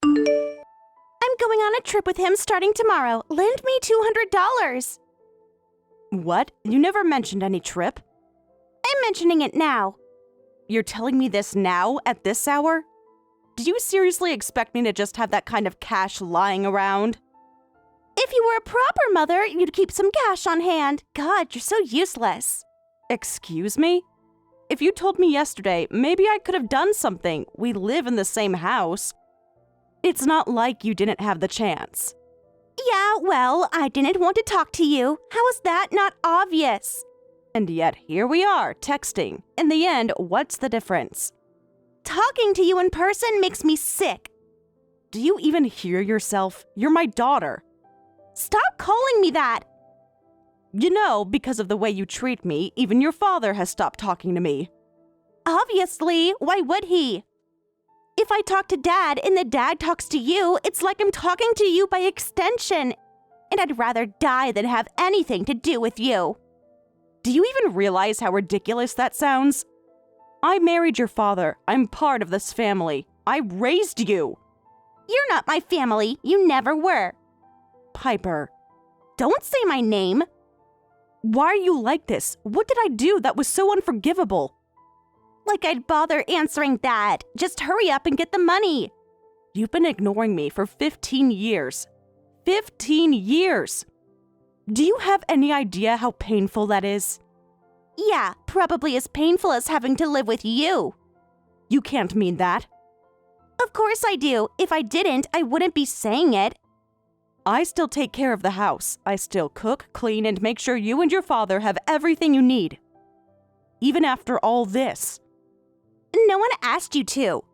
I'm going on a trip with him starting tomorrow. Lend me $200. What? You never mentioned any trip. I'm mentioning it now. You're telling me this now, at this hour? Do you seriously expect me to just have that kind of cash lying around? If you were a proper mother, you'd keep some cash on hand. God, you're so useless. Excuse me? If you told me yesterday, maybe I could have done something. We live in the same house. It's not like you didn't have the chance. Yeah, well, I didn't want to talk to you. How is that not obvious? And yet, here we are, texting. In the end, what's the difference? Talking to you in person makes me sick. Do you even hear yourself? You're my daughter. Stop calling me that. You know, because of the way you treat me, even your father has stopped talking to me. Obviously, why would he? If I talk to Dad and the dad talks to you, it's like I'm talking to you by extension. And I'd rather die than have anything to do with you. Do you even realize how ridiculous that sounds? I married your father. I'm part of this family. I raised you. You're not my family. You never were. Piper. Don't say my name. Why are you like this? What did I do that was so unforgivable? Like I'd bother answering that. Just hurry up and get the money. You've been ignoring me for 15 years. 15 years! Do you have any idea how painful that is? Yeah, probably as painful as having to live with you. You can't mean that. Of course I do. If I didn't, I wouldn't be saying it. I still take care of the house. I still cook, clean, and make sure you and your father have everything you need. Even after all this. No one asked you to.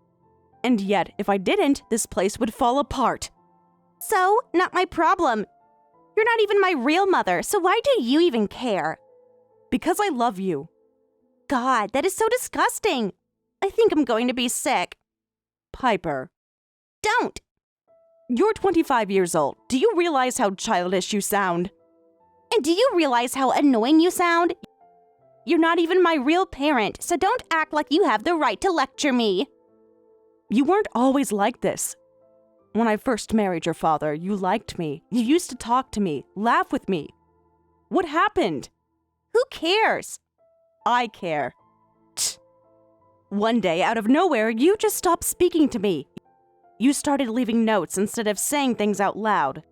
And yet, if I didn't, this place would fall apart. So, not my problem. You're not even my real mother, so why do you even care? Because I love you. God, that is so disgusting. I think I'm going to be sick. Piper. Don't. You're 25 years old. Do you realize how childish you sound? And do you realize how annoying you sound? You're not even my real parent, so don't act like you have the right to lecture me. You weren't always like this. When I first married your father, you liked me. You used to talk to me, laugh with me. What happened? Who cares? I care. Tch. One day, out of nowhere, you just stopped speaking to me. You started leaving notes instead of saying things out loud.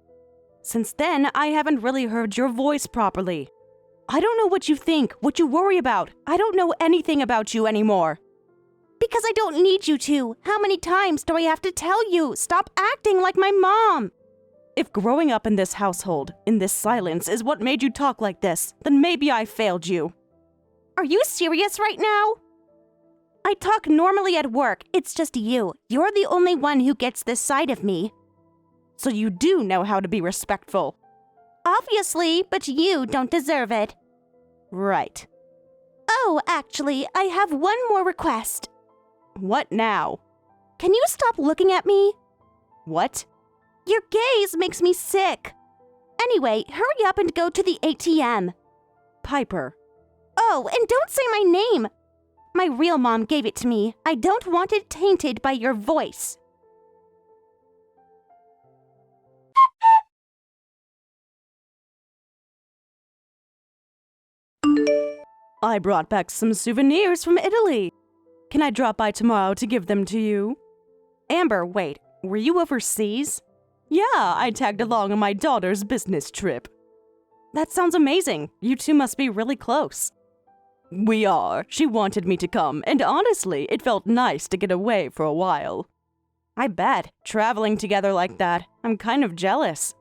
Since then, I haven't really heard your voice properly. I don't know what you think, what you worry about. I don't know anything about you anymore. Because I don't need you to. How many times do I have to tell you? Stop acting like my mom. If growing up in this household, in this silence, is what made you talk like this, then maybe I failed you. Are you serious right now? I talk normally at work. It's just you. You're the only one who gets this side of me. So you do know how to be respectful. Obviously, but you don't deserve it. Right. Oh, actually, I have one more request. What now? Can you stop looking at me? What? Your gaze makes me sick. Anyway, hurry up and go to the ATM. Piper. Oh, and don't say my name. My real mom gave it to me. I don't want it tainted by your voice. I brought back some souvenirs from Italy. Can I drop by tomorrow to give them to you? Amber, wait, were you overseas? Yeah, I tagged along on my daughter's business trip. That sounds amazing. You two must be really close. We are. She wanted me to come, and honestly, it felt nice to get away for a while. I bet. Traveling together like that, I'm kind of jealous.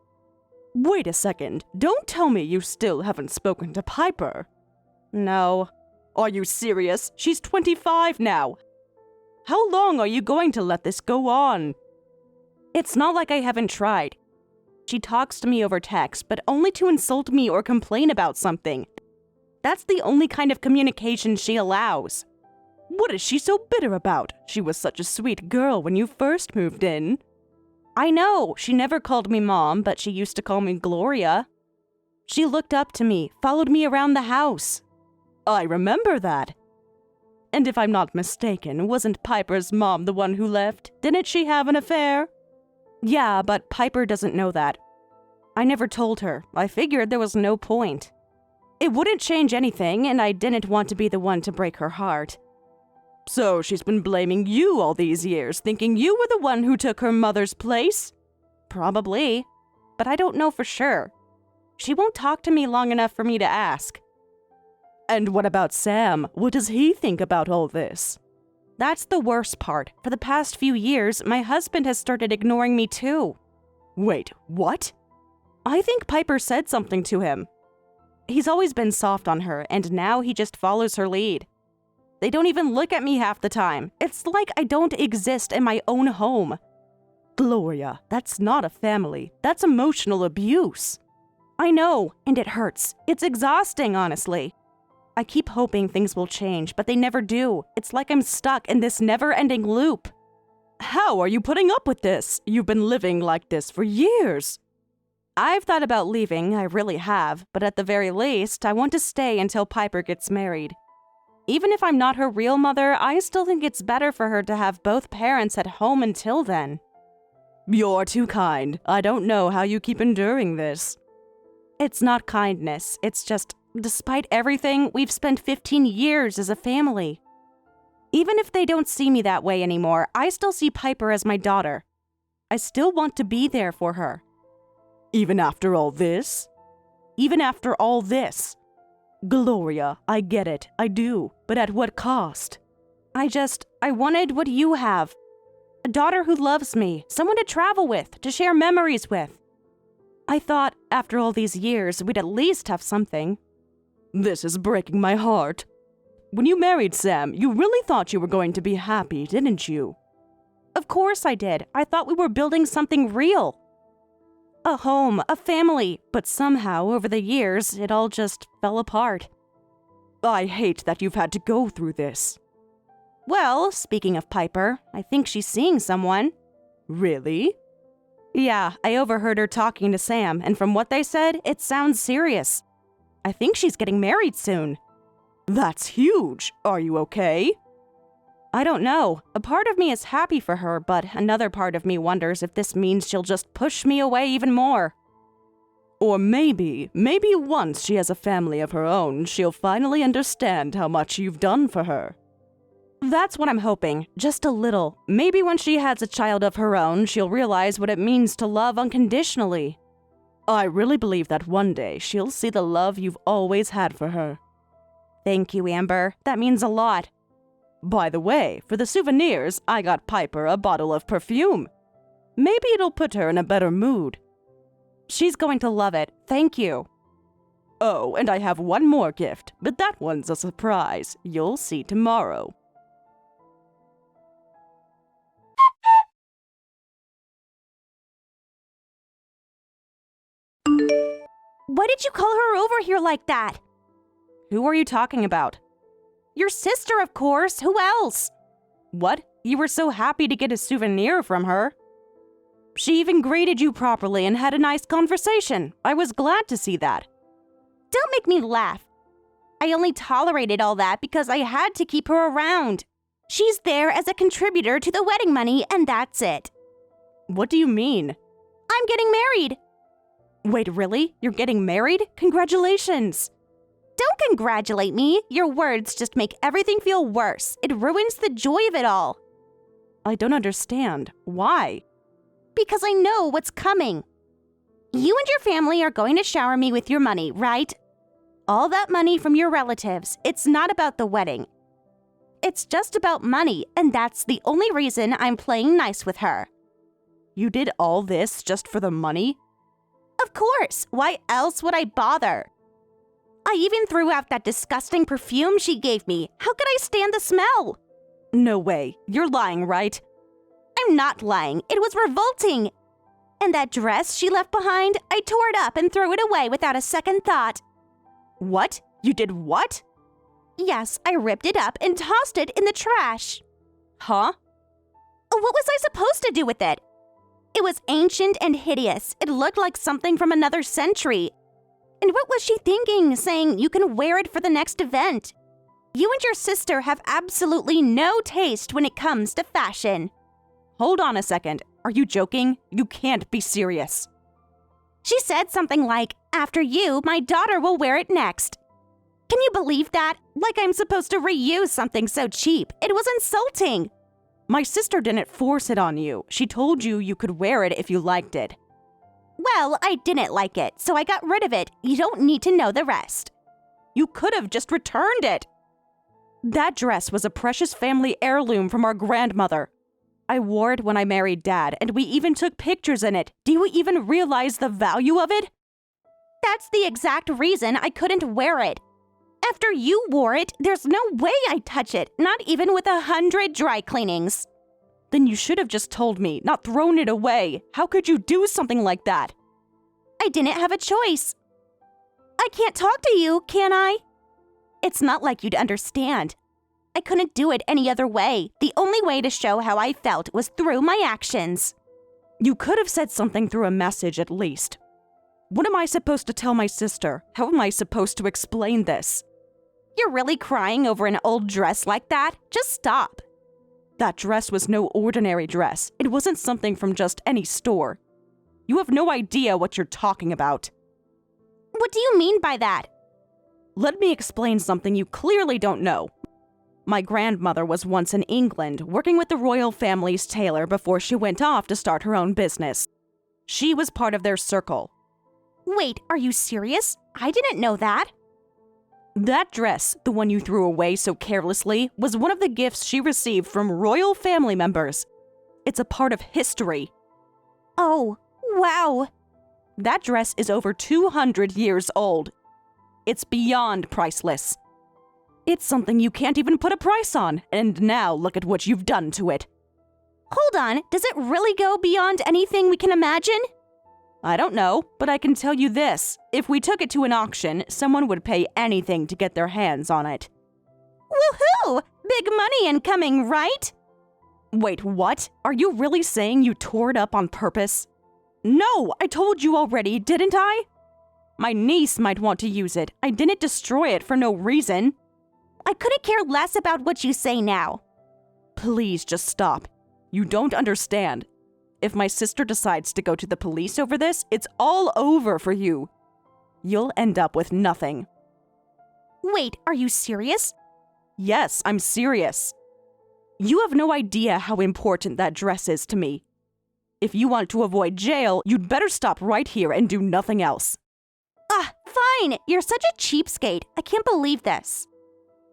Wait a second. Don't tell me you still haven't spoken to Piper. No. Are you serious? She's 25 now. How long are you going to let this go on? It's not like I haven't tried. She talks to me over text, but only to insult me or complain about something. That's the only kind of communication she allows. What is she so bitter about? She was such a sweet girl when you first moved in. I know, she never called me Mom, but she used to call me Gloria. She looked up to me, followed me around the house. I remember that. And if I'm not mistaken, wasn't Piper's mom the one who left? Didn't she have an affair? Yeah, but Piper doesn't know that. I never told her. I figured there was no point. It wouldn't change anything, and I didn't want to be the one to break her heart. So she's been blaming you all these years, thinking you were the one who took her mother's place? Probably, but I don't know for sure. She won't talk to me long enough for me to ask. And what about Sam? What does he think about all this? That's the worst part. For the past few years, my husband has started ignoring me too. Wait, what? I think Piper said something to him. He's always been soft on her, and now he just follows her lead. They don't even look at me half the time. It's like I don't exist in my own home. Gloria, that's not a family. That's emotional abuse. I know, and it hurts. It's exhausting, honestly. I keep hoping things will change, but they never do. It's like I'm stuck in this never-ending loop. How are you putting up with this? You've been living like this for years. I've thought about leaving, I really have, but at the very least, I want to stay until Piper gets married. Even if I'm not her real mother, I still think it's better for her to have both parents at home until then. You're too kind. I don't know how you keep enduring this. It's not kindness. It's just, despite everything, we've spent 15 years as a family. Even if they don't see me that way anymore, I still see Piper as my daughter. I still want to be there for her. Even after all this? Even after all this? Gloria, I get it, I do, but at what cost? I wanted what you have. A daughter who loves me, someone to travel with, to share memories with. I thought, after all these years, we'd at least have something. This is breaking my heart. When you married Sam, you really thought you were going to be happy, didn't you? Of course I did. I thought we were building something real. A home, a family, but somehow, over the years, it all just fell apart. I hate that you've had to go through this. Well, speaking of Piper, I think she's seeing someone. Really? Yeah, I overheard her talking to Sam, and from what they said, it sounds serious. I think she's getting married soon. That's huge. Are you okay? I don't know. A part of me is happy for her, but another part of me wonders if this means she'll just push me away even more. Or maybe once she has a family of her own, she'll finally understand how much you've done for her. That's what I'm hoping, just a little. Maybe when she has a child of her own, she'll realize what it means to love unconditionally. I really believe that one day she'll see the love you've always had for her. Thank you, Amber. That means a lot. By the way, for the souvenirs, I got Piper a bottle of perfume. Maybe it'll put her in a better mood. She's going to love it. Thank you. Oh, and I have one more gift, but that one's a surprise. You'll see tomorrow. Why did you call her over here like that? Who are you talking about? Your sister, of course. Who else? What? You were so happy to get a souvenir from her. She even greeted you properly and had a nice conversation. I was glad to see that. Don't make me laugh. I only tolerated all that because I had to keep her around. She's there as a contributor to the wedding money, and that's it. What do you mean? I'm getting married. Wait, really? You're getting married? Congratulations. Don't congratulate me. Your words just make everything feel worse. It ruins the joy of it all. I don't understand. Why? Because I know what's coming. You and your family are going to shower me with your money, right? All that money from your relatives. It's not about the wedding. It's just about money, and that's the only reason I'm playing nice with her. You did all this just for the money? Of course. Why else would I bother? I even threw out that disgusting perfume she gave me. How could I stand the smell? No way. You're lying, right? I'm not lying. It was revolting. And that dress she left behind, I tore it up and threw it away without a second thought. What? You did what? Yes, I ripped it up and tossed it in the trash. Huh? What was I supposed to do with it? It was ancient and hideous. It looked like something from another century. And what was she thinking, saying you can wear it for the next event? You and your sister have absolutely no taste when it comes to fashion. Hold on a second. Are you joking? You can't be serious. She said something like, "After you, my daughter will wear it next." Can you believe that? Like I'm supposed to reuse something so cheap. It was insulting. My sister didn't force it on you. She told you you could wear it if you liked it. Well, I didn't like it, so I got rid of it. You don't need to know the rest. You could have just returned it. That dress was a precious family heirloom from our grandmother. I wore it when I married Dad, and we even took pictures in it. Do you even realize the value of it? That's the exact reason I couldn't wear it. After you wore it, there's no way I'd touch it, not even with 100 dry cleanings. Then you should have just told me, not thrown it away. How could you do something like that? I didn't have a choice. I can't talk to you, can I? It's not like you'd understand. I couldn't do it any other way. The only way to show how I felt was through my actions. You could have said something through a message at least. What am I supposed to tell my sister? How am I supposed to explain this? You're really crying over an old dress like that? Just stop. That dress was no ordinary dress. It wasn't something from just any store. You have no idea what you're talking about. What do you mean by that? Let me explain something you clearly don't know. My grandmother was once in England working with the royal family's tailor before she went off to start her own business. She was part of their circle. Wait, are you serious? I didn't know that. That dress, the one you threw away so carelessly, was one of the gifts she received from royal family members. It's a part of history. Oh, wow. That dress is over 200 years old. It's beyond priceless. It's something you can't even put a price on, and now look at what you've done to it. Hold on, does it really go beyond anything we can imagine? I don't know, but I can tell you this. If we took it to an auction, someone would pay anything to get their hands on it. Woohoo! Big money incoming, right? Wait, what? Are you really saying you tore it up on purpose? No, I told you already, didn't I? My niece might want to use it. I didn't destroy it for no reason. I couldn't care less about what you say now. Please just stop. You don't understand. If my sister decides to go to the police over this, it's all over for you. You'll end up with nothing. Wait, are you serious? Yes, I'm serious. You have no idea how important that dress is to me. If you want to avoid jail, you'd better stop right here and do nothing else. Fine. You're such a cheapskate. I can't believe this.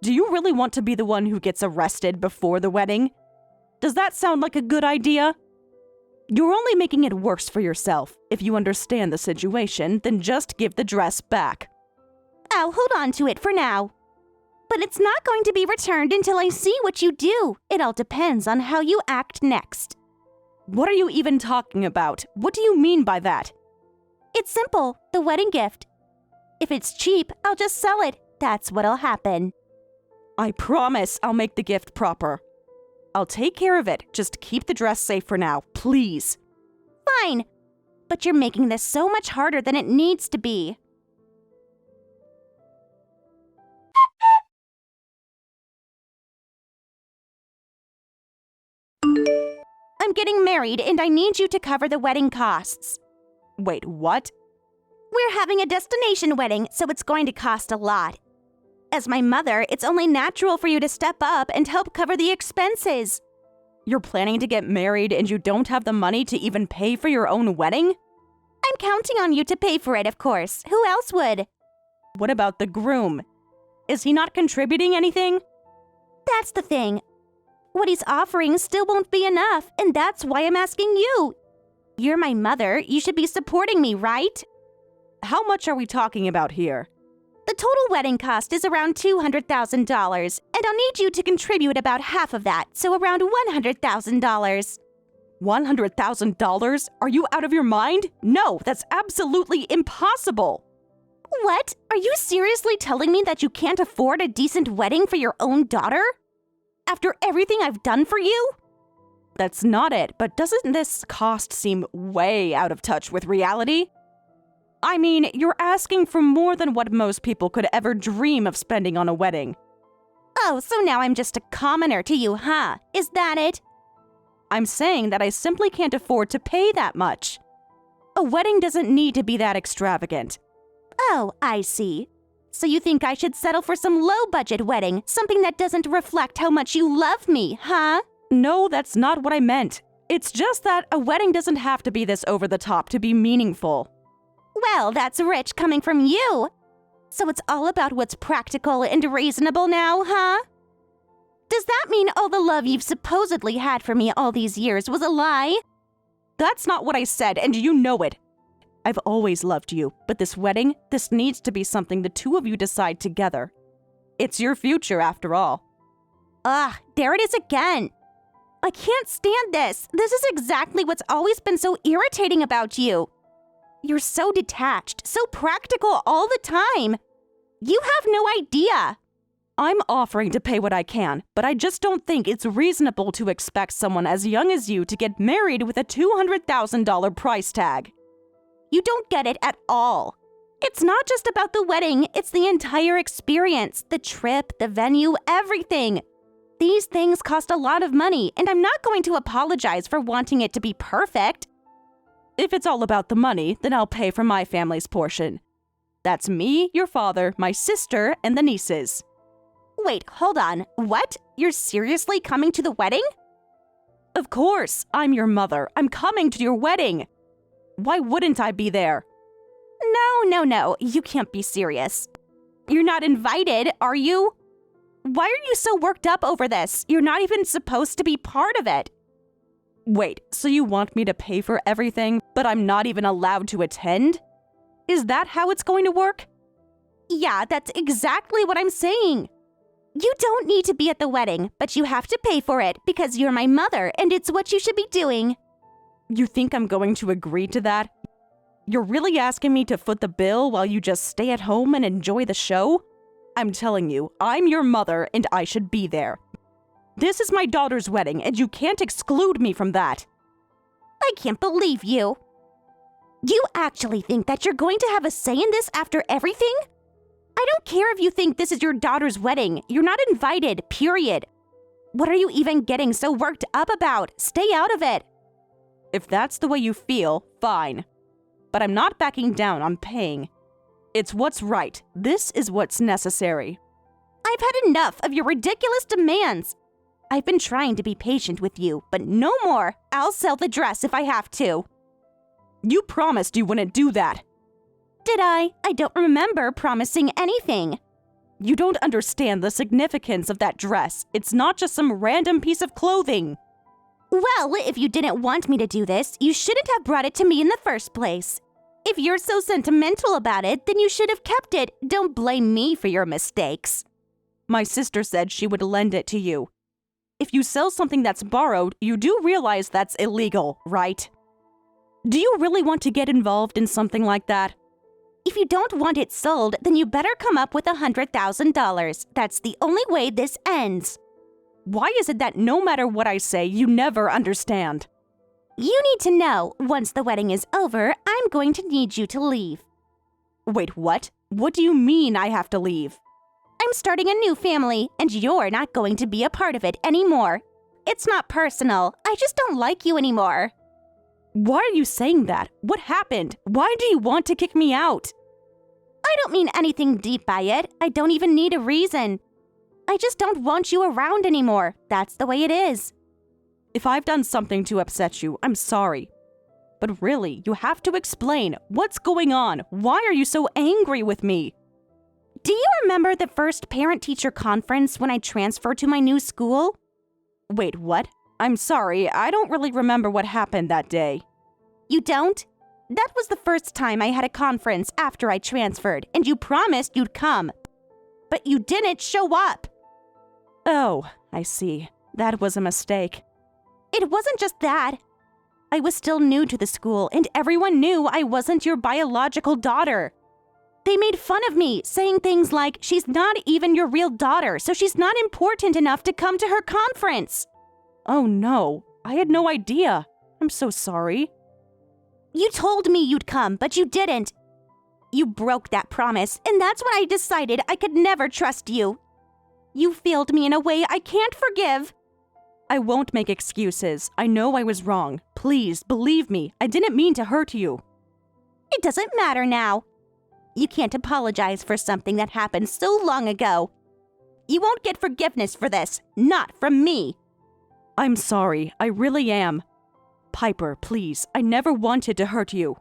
Do you really want to be the one who gets arrested before the wedding? Does that sound like a good idea? You're only making it worse for yourself. If you understand the situation, then just give the dress back. I'll hold on to it for now. But it's not going to be returned until I see what you do. It all depends on how you act next. What are you even talking about? What do you mean by that? It's simple, the wedding gift. If it's cheap, I'll just sell it. That's what'll happen. I promise I'll make the gift proper. I'll take care of it. Just keep the dress safe for now, please. Fine. But you're making this so much harder than it needs to be. I'm getting married and I need you to cover the wedding costs. Wait, what? We're having a destination wedding, so it's going to cost a lot. As my mother, it's only natural for you to step up and help cover the expenses. You're planning to get married and you don't have the money to even pay for your own wedding? I'm counting on you to pay for it, of course. Who else would? What about the groom? Is he not contributing anything? That's the thing. What he's offering still won't be enough, and that's why I'm asking you. You're my mother. You should be supporting me, right? How much are we talking about here? The total wedding cost is around $200,000, and I'll need you to contribute about half of that, so around $100,000. $100,000? Are you out of your mind? No, that's absolutely impossible. What? Are you seriously telling me that you can't afford a decent wedding for your own daughter? After everything I've done for you? That's not it, but doesn't this cost seem way out of touch with reality? I mean, you're asking for more than what most people could ever dream of spending on a wedding. Oh, so now I'm just a commoner to you, huh? Is that it? I'm saying that I simply can't afford to pay that much. A wedding doesn't need to be that extravagant. Oh, I see. So you think I should settle for some low-budget wedding, something that doesn't reflect how much you love me, huh? No, that's not what I meant. It's just that a wedding doesn't have to be this over the top to be meaningful. Well, that's rich coming from you. So it's all about what's practical and reasonable now, huh? Does that mean all the love you've supposedly had for me all these years was a lie? That's not what I said, and you know it. I've always loved you, but this wedding, this needs to be something the two of you decide together. It's your future, after all. Ugh, there it is again. I can't stand this. This is exactly what's always been so irritating about you. You're so detached, so practical all the time. You have no idea. I'm offering to pay what I can, but I just don't think it's reasonable to expect someone as young as you to get married with a $200,000 price tag. You don't get it at all. It's not just about the wedding, it's the entire experience, the trip, the venue, everything. These things cost a lot of money, and I'm not going to apologize for wanting it to be perfect. If it's all about the money, then I'll pay for my family's portion. That's me, your father, my sister, and the nieces. Wait, hold on. What? You're seriously coming to the wedding? Of course, I'm your mother. I'm coming to your wedding. Why wouldn't I be there? No. You can't be serious. You're not invited, are you? Why are you so worked up over this? You're not even supposed to be part of it. Wait, so you want me to pay for everything, but I'm not even allowed to attend? Is that how it's going to work? Yeah, that's exactly what I'm saying. You don't need to be at the wedding, but you have to pay for it because you're my mother and it's what you should be doing. You think I'm going to agree to that? You're really asking me to foot the bill while you just stay at home and enjoy the show? I'm telling you, I'm your mother and I should be there. This is my daughter's wedding and you can't exclude me from that. I can't believe you. You actually think that you're going to have a say in this after everything? I don't care if you think this is your daughter's wedding. You're not invited, period. What are you even getting so worked up about? Stay out of it. If that's the way you feel, fine. But I'm not backing down on paying. It's what's right. This is what's necessary. I've had enough of your ridiculous demands. I've been trying to be patient with you, but no more. I'll sell the dress if I have to. You promised you wouldn't do that. Did I? I don't remember promising anything. You don't understand the significance of that dress. It's not just some random piece of clothing. Well, if you didn't want me to do this, you shouldn't have brought it to me in the first place. If you're so sentimental about it, then you should have kept it. Don't blame me for your mistakes. My sister said she would lend it to you. If you sell something that's borrowed, you do realize that's illegal, right? Do you really want to get involved in something like that? If you don't want it sold, then you better come up with $100,000. That's the only way this ends. Why is it that no matter what I say, you never understand? You need to know, once the wedding is over, I'm going to need you to leave. Wait, what? What do you mean I have to leave? I'm starting a new family, and you're not going to be a part of it anymore. It's not personal. I just don't like you anymore. Why are you saying that? What happened? Why do you want to kick me out? I don't mean anything deep by it. I don't even need a reason. I just don't want you around anymore. That's the way it is. If I've done something to upset you, I'm sorry. But really, you have to explain. What's going on? Why are you so angry with me? Do you remember the first parent-teacher conference when I transferred to my new school? Wait, what? I'm sorry, I don't really remember what happened that day. You don't? That was the first time I had a conference after I transferred, and you promised you'd come. But you didn't show up. Oh, I see. That was a mistake. It wasn't just that. I was still new to the school, and everyone knew I wasn't your biological daughter. They made fun of me, saying things like, she's not even your real daughter, so she's not important enough to come to her conference. Oh no, I had no idea. I'm so sorry. You told me you'd come, but you didn't. You broke that promise, and that's when I decided I could never trust you. You failed me in a way I can't forgive. I won't make excuses. I know I was wrong. Please, believe me, I didn't mean to hurt you. It doesn't matter now. You can't apologize for something that happened so long ago. You won't get forgiveness for this, not from me. I'm sorry, I really am. Piper, please, I never wanted to hurt you.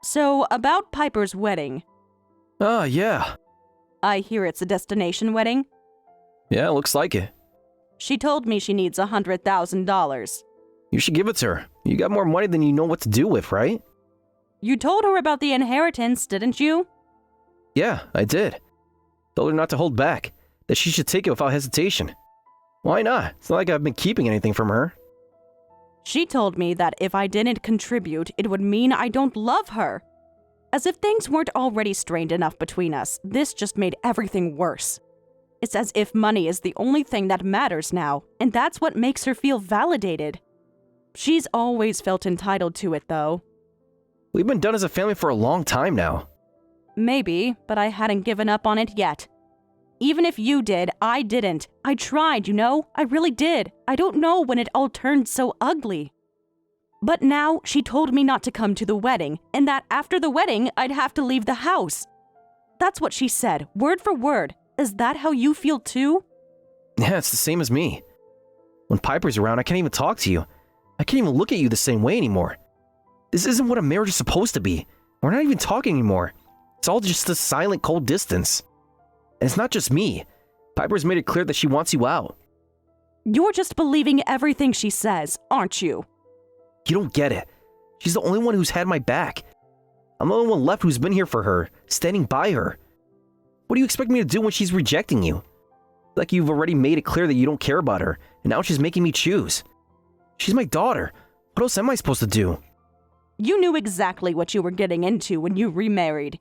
So, about Piper's wedding. Yeah. I hear it's a destination wedding. Yeah, looks like it. She told me she needs $100,000. You should give it to her. You got more money than you know what to do with, right? You told her about the inheritance, didn't you? Yeah, I did. Told her not to hold back, that she should take it without hesitation. Why not? It's not like I've been keeping anything from her. She told me that if I didn't contribute, it would mean I don't love her. As if things weren't already strained enough between us, this just made everything worse. It's as if money is the only thing that matters now, and that's what makes her feel validated. She's always felt entitled to it, though. We've been done as a family for a long time now. Maybe, but I hadn't given up on it yet. Even if you did, I didn't. I tried, you know? I really did. I don't know when it all turned so ugly. But now, she told me not to come to the wedding, and that after the wedding, I'd have to leave the house. That's what she said, word for word. Is that how you feel too? Yeah, it's the same as me. When Piper's around, I can't even talk to you. I can't even look at you the same way anymore. This isn't what a marriage is supposed to be. We're not even talking anymore. It's all just a silent, cold distance. And it's not just me. Piper's made it clear that she wants you out. You're just believing everything she says, aren't you? You don't get it. She's the only one who's had my back. I'm the only one left who's been here for her, standing by her. What do you expect me to do when she's rejecting you? Like you've already made it clear that you don't care about her, and now she's making me choose. She's my daughter. What else am I supposed to do? You knew exactly what you were getting into when you remarried.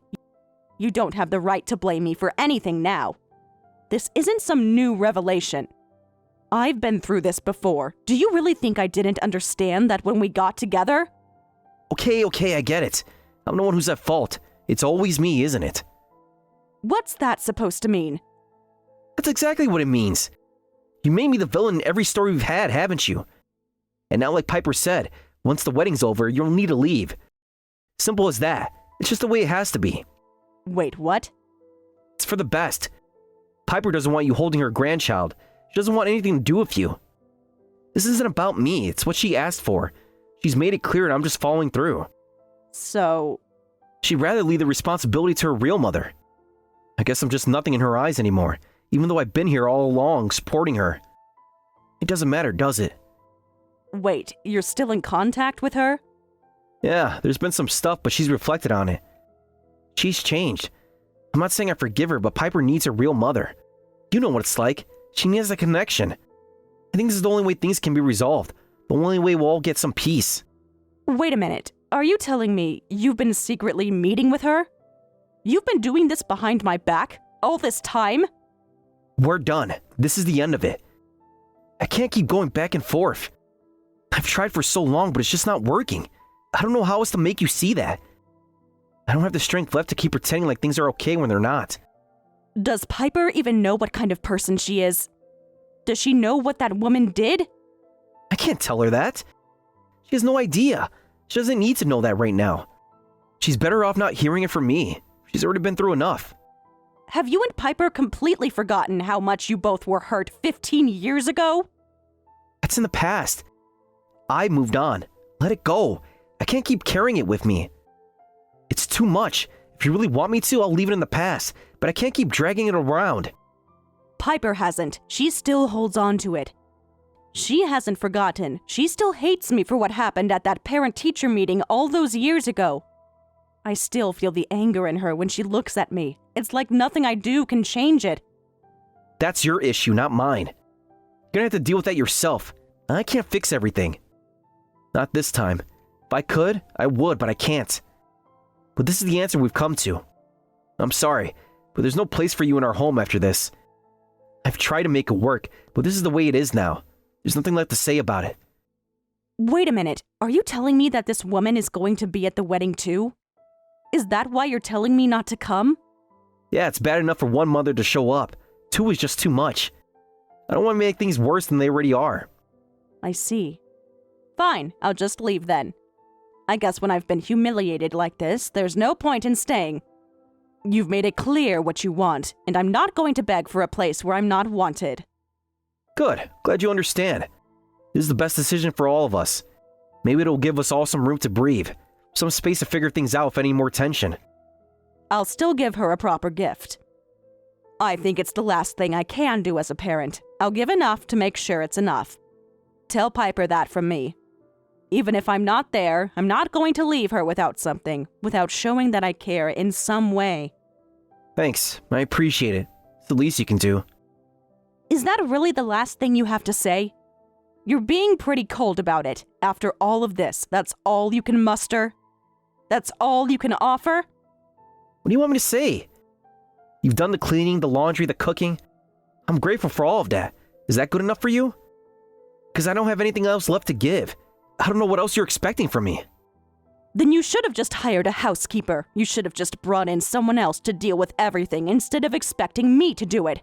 You don't have the right to blame me for anything now. This isn't some new revelation. I've been through this before. Do you really think I didn't understand that when we got together? Okay, I get it. I'm the one who's at fault. It's always me, isn't it? What's that supposed to mean? That's exactly what it means. You made me the villain in every story we've had, haven't you? And now, like Piper said, once the wedding's over, you'll need to leave. Simple as that. It's just the way it has to be. Wait, what? It's for the best. Piper doesn't want you holding her grandchild. She doesn't want anything to do with you. This isn't about me. It's what she asked for. She's made it clear and I'm just following through. So... She'd rather leave the responsibility to her real mother. I guess I'm just nothing in her eyes anymore, even though I've been here all along, supporting her. It doesn't matter, does it? Wait, you're still in contact with her? Yeah, there's been some stuff, but she's reflected on it. She's changed. I'm not saying I forgive her, but Piper needs her real mother. You know what it's like. She needs a connection. I think this is the only way things can be resolved. The only way we'll all get some peace. Wait a minute. Are you telling me you've been secretly meeting with her? You've been doing this behind my back all this time? We're done. This is the end of it. I can't keep going back and forth. I've tried for so long, but it's just not working. I don't know how else to make you see that. I don't have the strength left to keep pretending like things are okay when they're not. Does Piper even know what kind of person she is? Does she know what that woman did? I can't tell her that. She has no idea. She doesn't need to know that right now. She's better off not hearing it from me. She's already been through enough. Have you and Piper completely forgotten how much you both were hurt 15 years ago? That's in the past. I moved on. Let it go. I can't keep carrying it with me. It's too much. If you really want me to, I'll leave it in the past, but I can't keep dragging it around. Piper hasn't. She still holds on to it. She hasn't forgotten. She still hates me for what happened at that parent-teacher meeting all those years ago. I still feel the anger in her when she looks at me. It's like nothing I do can change it. That's your issue, not mine. You're gonna have to deal with that yourself. I can't fix everything. Not this time. If I could, I would, but I can't. But this is the answer we've come to. I'm sorry, but there's no place for you in our home after this. I've tried to make it work, but this is the way it is now. There's nothing left to say about it. Wait a minute. Are you telling me that this woman is going to be at the wedding too? Is that why you're telling me not to come? Yeah, it's bad enough for one mother to show up. Two is just too much. I don't want to make things worse than they already are. I see. Fine, I'll just leave then. I guess when I've been humiliated like this, there's no point in staying. You've made it clear what you want, and I'm not going to beg for a place where I'm not wanted. Good. Glad you understand. This is the best decision for all of us. Maybe it'll give us all some room to breathe. Some space to figure things out without any more tension. I'll still give her a proper gift. I think it's the last thing I can do as a parent. I'll give enough to make sure it's enough. Tell Piper that from me. Even if I'm not there, I'm not going to leave her without something, without showing that I care in some way. Thanks. I appreciate it. It's the least you can do. Is that really the last thing you have to say? You're being pretty cold about it. After all of this, that's all you can muster? That's all you can offer? What do you want me to say? You've done the cleaning, the laundry, the cooking. I'm grateful for all of that. Is that good enough for you? Because I don't have anything else left to give. I don't know what else you're expecting from me. Then you should have just hired a housekeeper. You should have just brought in someone else to deal with everything instead of expecting me to do it.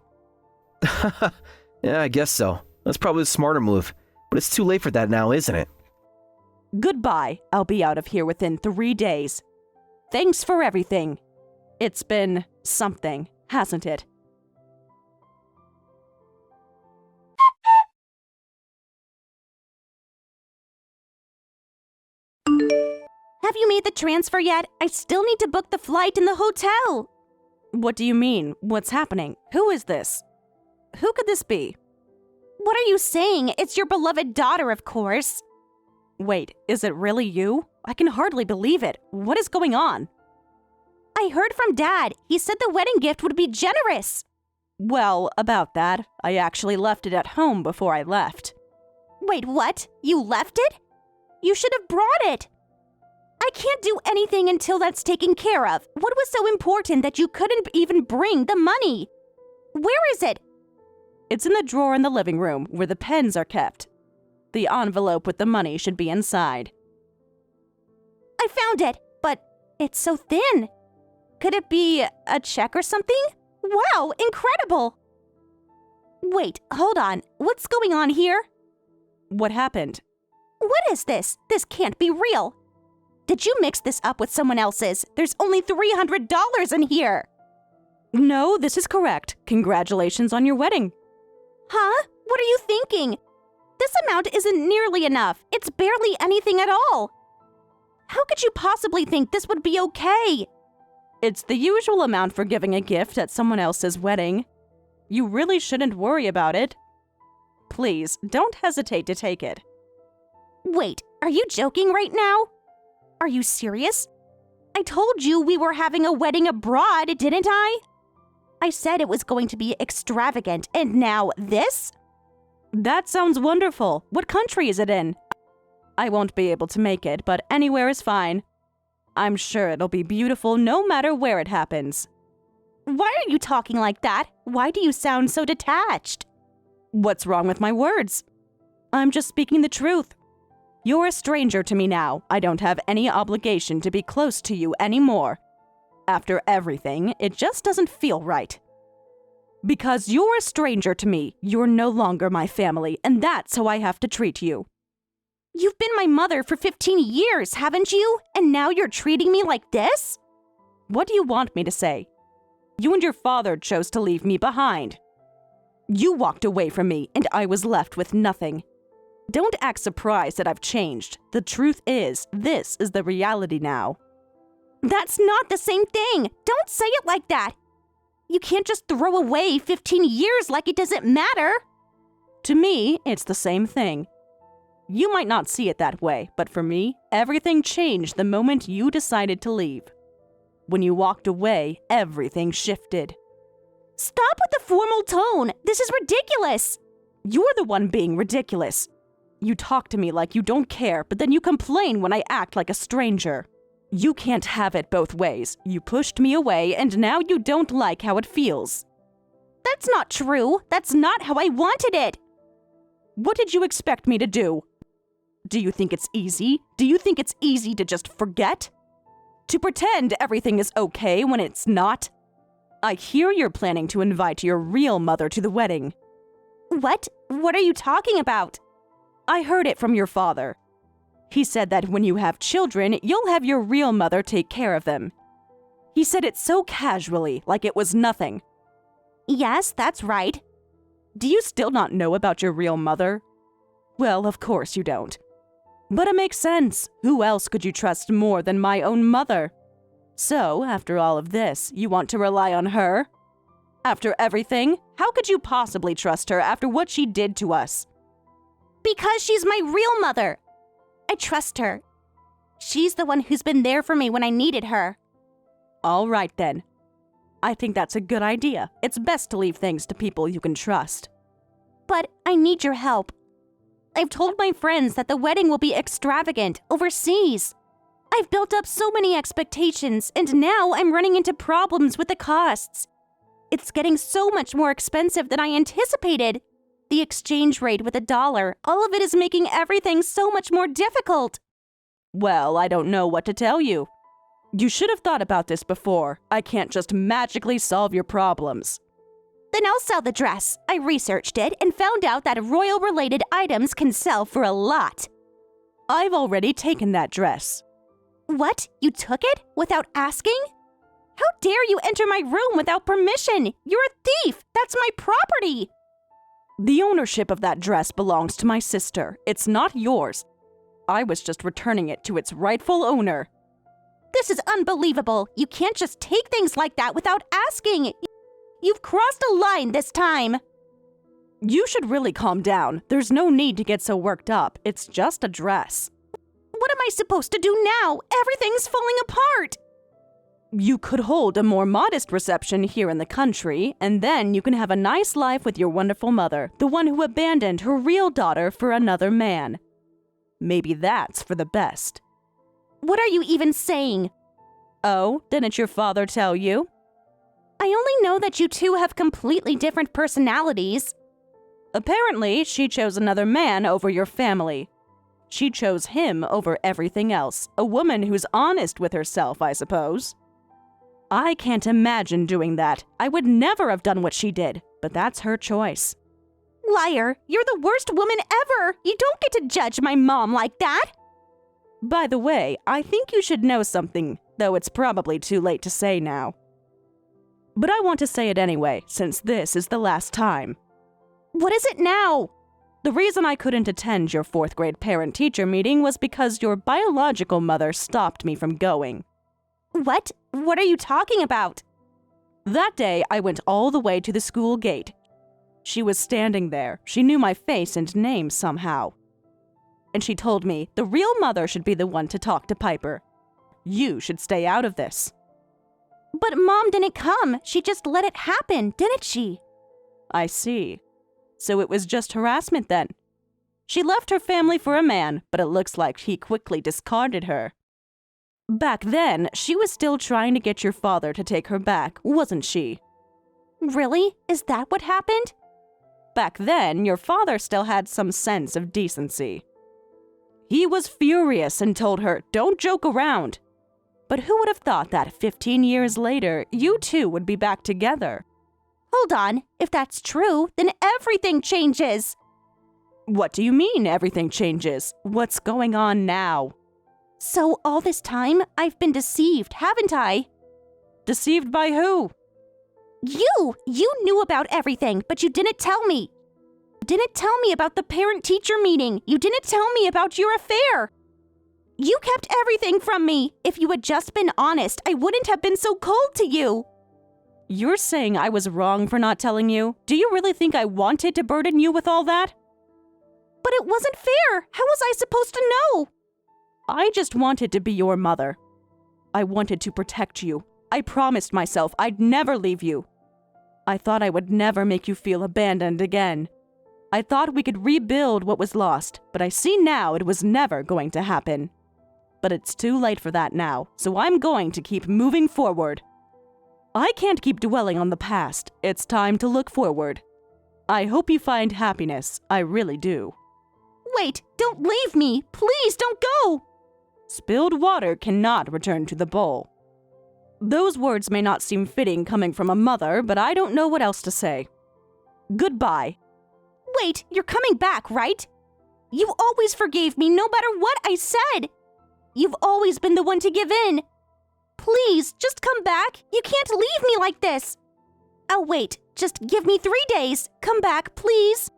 Yeah, I guess so. That's probably the smarter move. But it's too late for that now, isn't it? Goodbye. I'll be out of here within 3 days. Thanks for everything. It's been something, hasn't it? Have you made the transfer yet? I still need to book the flight and the hotel. What do you mean? What's happening? Who is this? Who could this be? What are you saying? It's your beloved daughter, of course. Wait, is it really you? I can hardly believe it. What is going on? I heard from Dad. He said the wedding gift would be generous. Well, about that, I actually left it at home before I left. Wait, what? You left it? You should have brought it. I can't do anything until that's taken care of. What was so important that you couldn't even bring the money? Where is it? It's in the drawer in the living room where the pens are kept. The envelope with the money should be inside. I found it, but it's so thin. Could it be a check or something? Wow, incredible! Wait, hold on. What's going on here? What happened? What is this? This can't be real. Did you mix this up with someone else's? There's only $300 in here. No, this is correct. Congratulations on your wedding. Huh? What are you thinking? This amount isn't nearly enough. It's barely anything at all. How could you possibly think this would be okay? It's the usual amount for giving a gift at someone else's wedding. You really shouldn't worry about it. Please, don't hesitate to take it. Wait, are you joking right now? Are you serious? I told you we were having a wedding abroad, didn't I? I said it was going to be extravagant, and now this? That sounds wonderful. What country is it in? I won't be able to make it, but anywhere is fine. I'm sure it'll be beautiful no matter where it happens. Why are you talking like that? Why do you sound so detached? What's wrong with my words? I'm just speaking the truth. You're a stranger to me now. I don't have any obligation to be close to you anymore. After everything, it just doesn't feel right. Because you're a stranger to me, you're no longer my family, and that's how I have to treat you. You've been my mother for 15 years, haven't you? And now you're treating me like this? What do you want me to say? You and your father chose to leave me behind. You walked away from me, and I was left with nothing. Don't act surprised that I've changed. The truth is, this is the reality now. That's not the same thing. Don't say it like that. You can't just throw away 15 years like it doesn't matter. To me, it's the same thing. You might not see it that way, but for me, everything changed the moment you decided to leave. When you walked away, everything shifted. Stop with the formal tone. This is ridiculous. You're the one being ridiculous. You talk to me like you don't care, but then you complain when I act like a stranger. You can't have it both ways. You pushed me away, and now you don't like how it feels. That's not true. That's not how I wanted it. What did you expect me to do? Do you think it's easy? Do you think it's easy to just forget? To pretend everything is okay when it's not? I hear you're planning to invite your real mother to the wedding. What? What are you talking about? I heard it from your father. He said that when you have children, you'll have your real mother take care of them. He said it so casually, like it was nothing. Yes, that's right. Do you still not know about your real mother? Well, of course you don't. But it makes sense. Who else could you trust more than my own mother? So, after all of this, you want to rely on her? After everything, how could you possibly trust her after what she did to us? Because she's my real mother. I trust her. She's the one who's been there for me when I needed her. All right then. I think that's a good idea. It's best to leave things to people you can trust. But I need your help. I've told my friends that the wedding will be extravagant, overseas. I've built up so many expectations, and now I'm running into problems with the costs. It's getting so much more expensive than I anticipated. The exchange rate with the dollar, all of it is making everything so much more difficult. Well, I don't know what to tell you. You should have thought about this before. I can't just magically solve your problems. Then I'll sell the dress. I researched it and found out that royal-related items can sell for a lot. I've already taken that dress. What? You took it? Without asking? How dare you enter my room without permission? You're a thief! That's my property! The ownership of that dress belongs to my sister. It's not yours. I was just returning it to its rightful owner. This is unbelievable. You can't just take things like that without asking. You've crossed a line this time. You should really calm down. There's no need to get so worked up. It's just a dress. What am I supposed to do now? Everything's falling apart. You could hold a more modest reception here in the country, and then you can have a nice life with your wonderful mother, the one who abandoned her real daughter for another man. Maybe that's for the best. What are you even saying? Oh, didn't your father tell you? I only know that you two have completely different personalities. Apparently, she chose another man over your family. She chose him over everything else. A woman who's honest with herself, I suppose. I can't imagine doing that. I would never have done what she did, but that's her choice. Liar, you're the worst woman ever. You don't get to judge my mom like that. By the way, I think you should know something, though it's probably too late to say now. But I want to say it anyway, since this is the last time. What is it now? The reason I couldn't attend your 4th grade parent-teacher meeting was because your biological mother stopped me from going. What? What are you talking about? That day, I went all the way to the school gate. She was standing there. She knew my face and name somehow. And she told me the real mother should be the one to talk to Piper. You should stay out of this. But Mom didn't come. She just let it happen, didn't she? I see. So it was just harassment then. She left her family for a man, but it looks like he quickly discarded her. Back then, she was still trying to get your father to take her back, wasn't she? Really? Is that what happened? Back then, your father still had some sense of decency. He was furious and told her, "Don't joke around." But who would have thought that 15 years later, you two would be back together? Hold on. If that's true, then everything changes. What do you mean everything changes? What's going on now? So all this time, I've been deceived, haven't I? Deceived by who? You knew about everything, but you didn't tell me. You didn't tell me about the parent-teacher meeting. You didn't tell me about your affair. You kept everything from me. If you had just been honest, I wouldn't have been so cold to you. You're saying I was wrong for not telling you? Do you really think I wanted to burden you with all that? But it wasn't fair. How was I supposed to know? I just wanted to be your mother. I wanted to protect you. I promised myself I'd never leave you. I thought I would never make you feel abandoned again. I thought we could rebuild what was lost, but I see now it was never going to happen. But it's too late for that now, so I'm going to keep moving forward. I can't keep dwelling on the past. It's time to look forward. I hope you find happiness. I really do. Wait, don't leave me. Please don't go. Spilled water cannot return to the bowl. Those words may not seem fitting coming from a mother, but I don't know what else to say. Goodbye. Wait, you're coming back, right? You always forgave me no matter what I said. You've always been the one to give in. Please, just come back. You can't leave me like this. Oh, wait, just give me 3 days. Come back, please.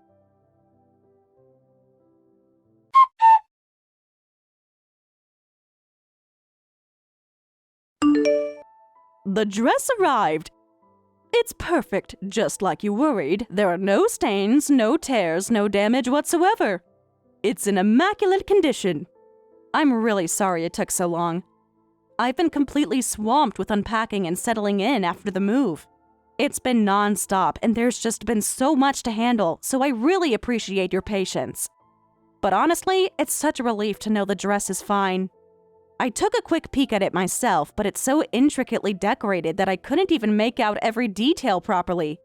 The dress arrived. It's perfect, just like you worried. There are no stains, no tears, no damage whatsoever. It's in immaculate condition. I'm really sorry it took so long. I've been completely swamped with unpacking and settling in after the move. It's been non-stop, and there's just been so much to handle, so I really appreciate your patience. But honestly, it's such a relief to know the dress is fine. I took a quick peek at it myself, but it's so intricately decorated that I couldn't even make out every detail properly.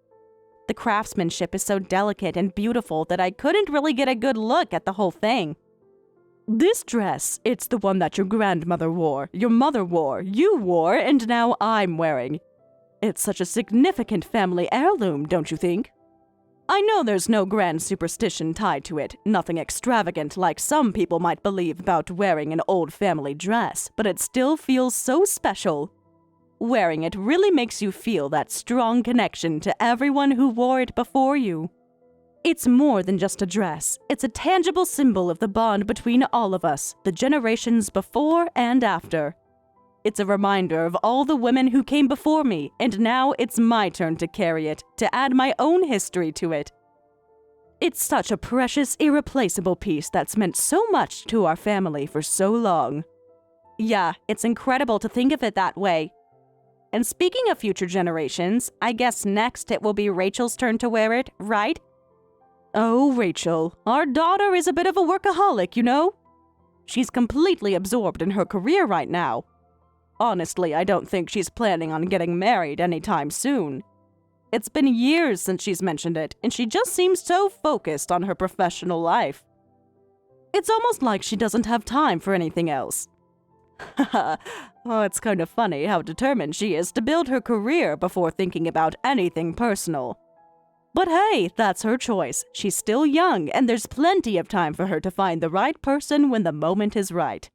The craftsmanship is so delicate and beautiful that I couldn't really get a good look at the whole thing. This dress, it's the one that your grandmother wore, your mother wore, you wore, and now I'm wearing. It's such a significant family heirloom, don't you think? I know there's no grand superstition tied to it, nothing extravagant like some people might believe about wearing an old family dress, but it still feels so special. Wearing it really makes you feel that strong connection to everyone who wore it before you. It's more than just a dress. It's a tangible symbol of the bond between all of us, the generations before and after. It's a reminder of all the women who came before me, and now it's my turn to carry it, to add my own history to it. It's such a precious, irreplaceable piece that's meant so much to our family for so long. Yeah, it's incredible to think of it that way. And speaking of future generations, I guess next it will be Rachel's turn to wear it, right? Oh, Rachel, our daughter is a bit of a workaholic, you know? She's completely absorbed in her career right now. Honestly, I don't think she's planning on getting married anytime soon. It's been years since she's mentioned it, and she just seems so focused on her professional life. It's almost like she doesn't have time for anything else. Haha, oh, it's kind of funny how determined she is to build her career before thinking about anything personal. But hey, that's her choice. She's still young, and there's plenty of time for her to find the right person when the moment is right.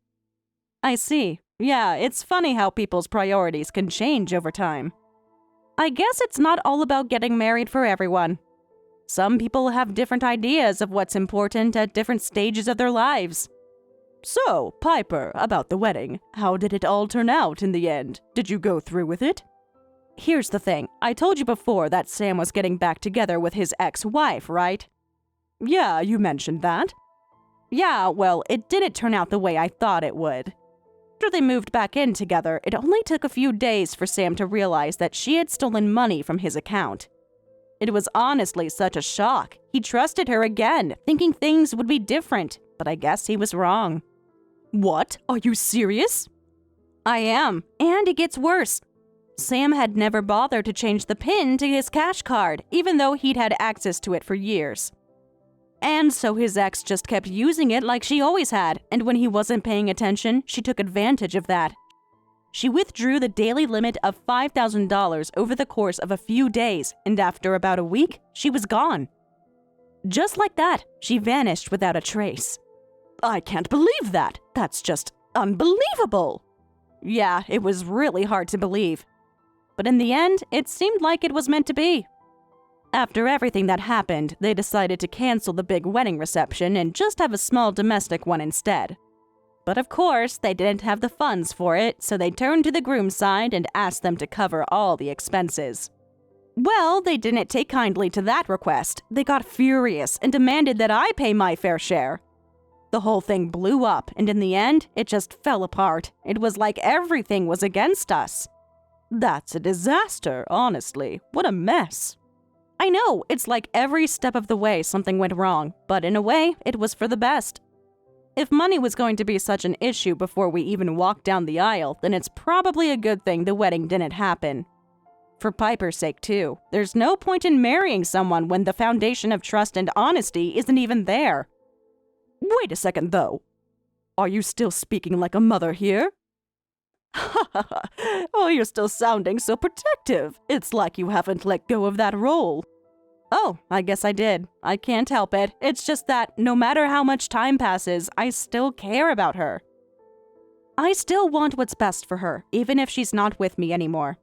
I see. Yeah, it's funny how people's priorities can change over time. I guess it's not all about getting married for everyone. Some people have different ideas of what's important at different stages of their lives. So, Piper, about the wedding, how did it all turn out in the end? Did you go through with it? Here's the thing. I told you before that Sam was getting back together with his ex-wife, right? Yeah, you mentioned that. Yeah, well, it didn't turn out the way I thought it would. After they moved back in together, it only took a few days for Sam to realize that she had stolen money from his account. It was honestly such a shock. He trusted her again, thinking things would be different, but I guess he was wrong. What? Are you serious? I am, and it gets worse. Sam had never bothered to change the PIN to his cash card, even though he'd had access to it for years. And so his ex just kept using it like she always had, and when he wasn't paying attention, she took advantage of that. She withdrew the daily limit of $5,000 over the course of a few days, and after about a week, she was gone. Just like that, she vanished without a trace. I can't believe that. That's just unbelievable. Yeah, it was really hard to believe. But in the end, it seemed like it was meant to be. After everything that happened, they decided to cancel the big wedding reception and just have a small domestic one instead. But of course, they didn't have the funds for it, so they turned to the groom's side and asked them to cover all the expenses. Well, they didn't take kindly to that request. They got furious and demanded that I pay my fair share. The whole thing blew up, and in the end, it just fell apart. It was like everything was against us. That's a disaster, honestly. What a mess. I know, it's like every step of the way something went wrong, but in a way, it was for the best. If money was going to be such an issue before we even walked down the aisle, then it's probably a good thing the wedding didn't happen. For Piper's sake, too. There's no point in marrying someone when the foundation of trust and honesty isn't even there. Wait a second, though. Are you still speaking like a mother here? Oh, you're still sounding so protective. It's like you haven't let go of that role. Oh, I guess I did. I can't help it. It's just that no matter how much time passes, I still care about her. I still want what's best for her, even if she's not with me anymore.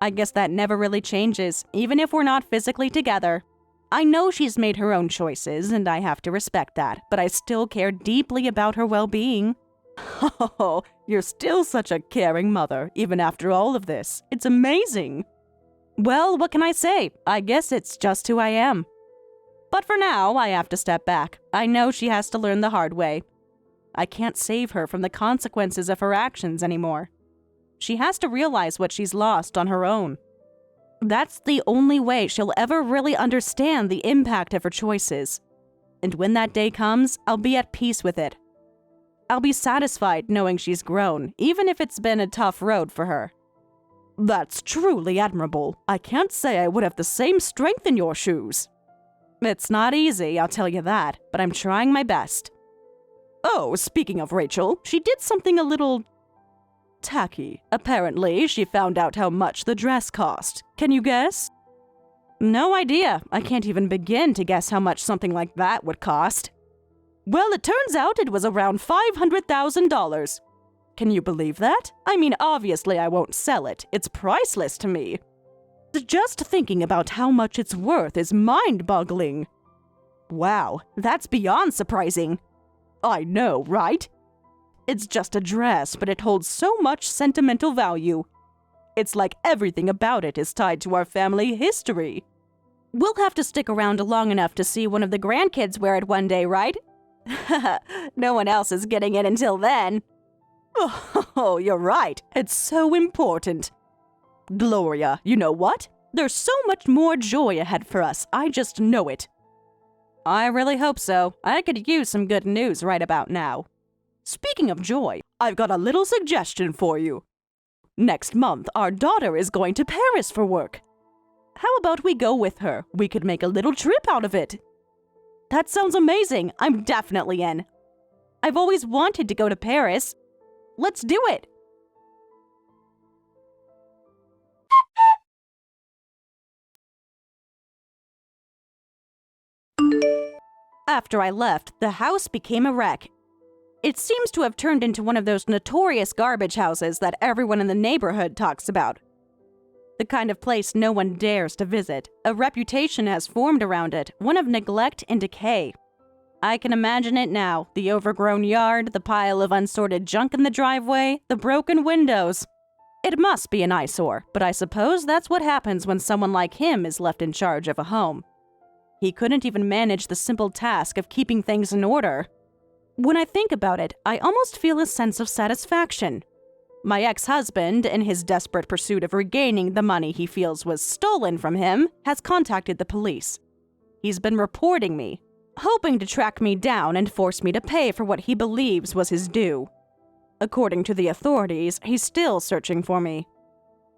I guess that never really changes, even if we're not physically together. I know she's made her own choices, and I have to respect that, but I still care deeply about her well-being. Oh, you're still such a caring mother, even after all of this. It's amazing. Well, what can I say? I guess it's just who I am. But for now, I have to step back. I know she has to learn the hard way. I can't save her from the consequences of her actions anymore. She has to realize what she's lost on her own. That's the only way she'll ever really understand the impact of her choices. And when that day comes, I'll be at peace with it. I'll be satisfied knowing she's grown, even if it's been a tough road for her. That's truly admirable. I can't say I would have the same strength in your shoes. It's not easy, I'll tell you that, but I'm trying my best. Oh, speaking of Rachel, she did something a little tacky. Apparently, she found out how much the dress cost. Can you guess? No idea. I can't even begin to guess how much something like that would cost. Well, it turns out it was around $500,000. Can you believe that? I mean, obviously I won't sell it. It's priceless to me. Just thinking about how much it's worth is mind-boggling. Wow, that's beyond surprising. I know, right? It's just a dress, but it holds so much sentimental value. It's like everything about it is tied to our family history. We'll have to stick around long enough to see one of the grandkids wear it one day, right? No one else is getting it until then. Oh, you're right. It's so important. Gloria, you know what? There's so much more joy ahead for us. I just know it. I really hope so. I could use some good news right about now. Speaking of joy, I've got a little suggestion for you. Next month, our daughter is going to Paris for work. How about we go with her? We could make a little trip out of it. That sounds amazing. I'm definitely in. I've always wanted to go to Paris. Let's do it. After I left, the house became a wreck. It seems to have turned into one of those notorious garbage houses that everyone in the neighborhood talks about. The kind of place no one dares to visit. A reputation has formed around it, one of neglect and decay. I can imagine it now, the overgrown yard, the pile of unsorted junk in the driveway, the broken windows. It must be an eyesore, but I suppose that's what happens when someone like him is left in charge of a home. He couldn't even manage the simple task of keeping things in order. When I think about it, I almost feel a sense of satisfaction. My ex-husband, in his desperate pursuit of regaining the money he feels was stolen from him, has contacted the police. He's been reporting me, hoping to track me down and force me to pay for what he believes was his due. According to the authorities, he's still searching for me.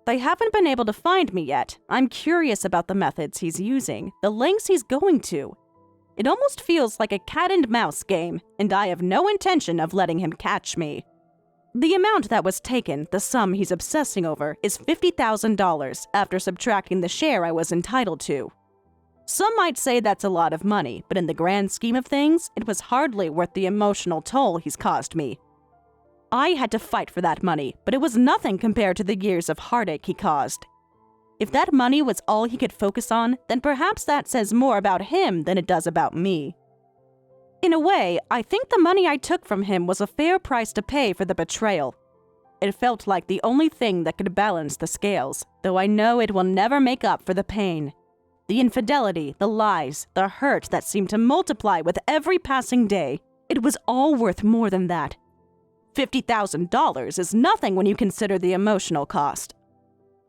They haven't been able to find me yet. I'm curious about the methods he's using, the lengths he's going to. It almost feels like a cat and mouse game, and I have no intention of letting him catch me. The amount that was taken, the sum he's obsessing over, is $50,000 after subtracting the share I was entitled to. Some might say that's a lot of money, but in the grand scheme of things, it was hardly worth the emotional toll he's caused me. I had to fight for that money, but it was nothing compared to the years of heartache he caused. If that money was all he could focus on, then perhaps that says more about him than it does about me. In a way, I think the money I took from him was a fair price to pay for the betrayal. It felt like the only thing that could balance the scales, though I know it will never make up for the pain. The infidelity, the lies, the hurt that seemed to multiply with every passing day. It was all worth more than that. $50,000 is nothing when you consider the emotional cost.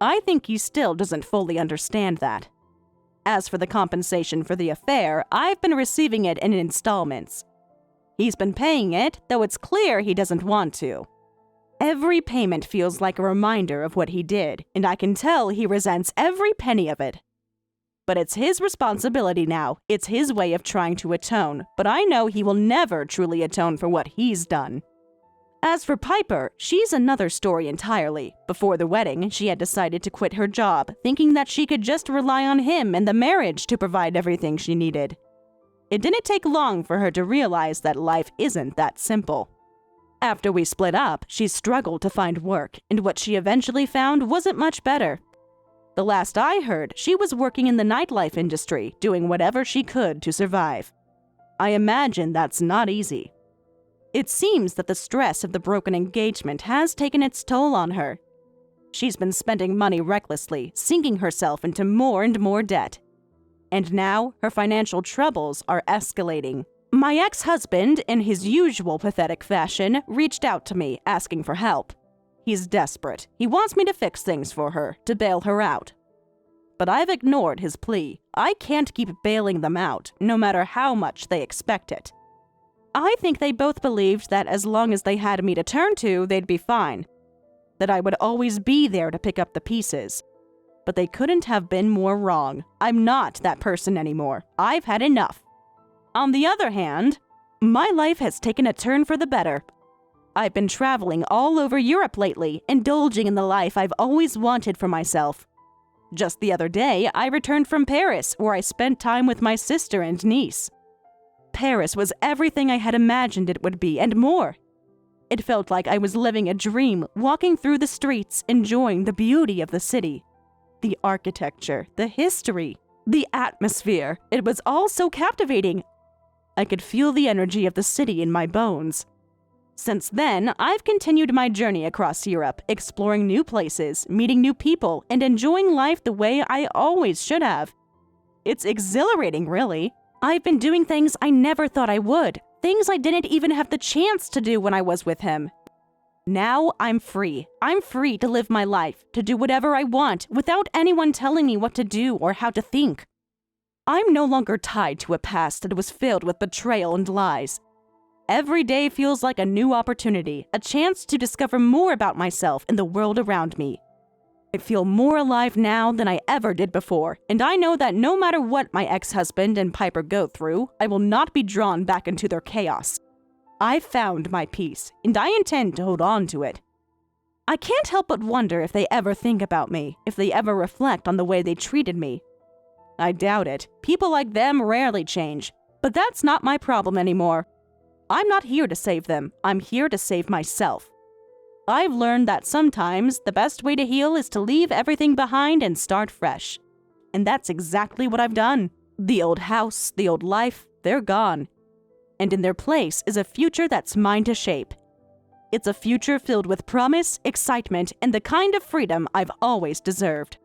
I think he still doesn't fully understand that. As for the compensation for the affair, I've been receiving it in installments. He's been paying it, though it's clear he doesn't want to. Every payment feels like a reminder of what he did, and I can tell he resents every penny of it. But it's his responsibility now. It's his way of trying to atone, but I know he will never truly atone for what he's done. As for Piper, she's another story entirely. Before the wedding, she had decided to quit her job, thinking that she could just rely on him and the marriage to provide everything she needed. It didn't take long for her to realize that life isn't that simple. After we split up, she struggled to find work, and what she eventually found wasn't much better. The last I heard, she was working in the nightlife industry, doing whatever she could to survive. I imagine that's not easy. It seems that the stress of the broken engagement has taken its toll on her. She's been spending money recklessly, sinking herself into more and more debt. And now, her financial troubles are escalating. My ex-husband, in his usual pathetic fashion, reached out to me, asking for help. He's desperate. He wants me to fix things for her, to bail her out. But I've ignored his plea. I can't keep bailing them out, no matter how much they expect it. I think they both believed that as long as they had me to turn to, they'd be fine. That I would always be there to pick up the pieces. But they couldn't have been more wrong. I'm not that person anymore. I've had enough. On the other hand, my life has taken a turn for the better. I've been traveling all over Europe lately, indulging in the life I've always wanted for myself. Just the other day, I returned from Paris, where I spent time with my sister and niece. Paris was everything I had imagined it would be, and more. It felt like I was living a dream, walking through the streets, enjoying the beauty of the city. The architecture, the history, the atmosphere. It was all so captivating. I could feel the energy of the city in my bones. Since then, I've continued my journey across Europe, exploring new places, meeting new people, and enjoying life the way I always should have. It's exhilarating, really. I've been doing things I never thought I would, things I didn't even have the chance to do when I was with him. Now I'm free. I'm free to live my life, to do whatever I want without anyone telling me what to do or how to think. I'm no longer tied to a past that was filled with betrayal and lies. Every day feels like a new opportunity, a chance to discover more about myself and the world around me. I feel more alive now than I ever did before, and I know that no matter what my ex-husband and Piper go through, I will not be drawn back into their chaos. I've found my peace, and I intend to hold on to it. I can't help but wonder if they ever think about me, if they ever reflect on the way they treated me. I doubt it. People like them rarely change, but that's not my problem anymore. I'm not here to save them. I'm here to save myself. I've learned that sometimes the best way to heal is to leave everything behind and start fresh. And that's exactly what I've done. The old house, the old life, they're gone. And in their place is a future that's mine to shape. It's a future filled with promise, excitement, and the kind of freedom I've always deserved.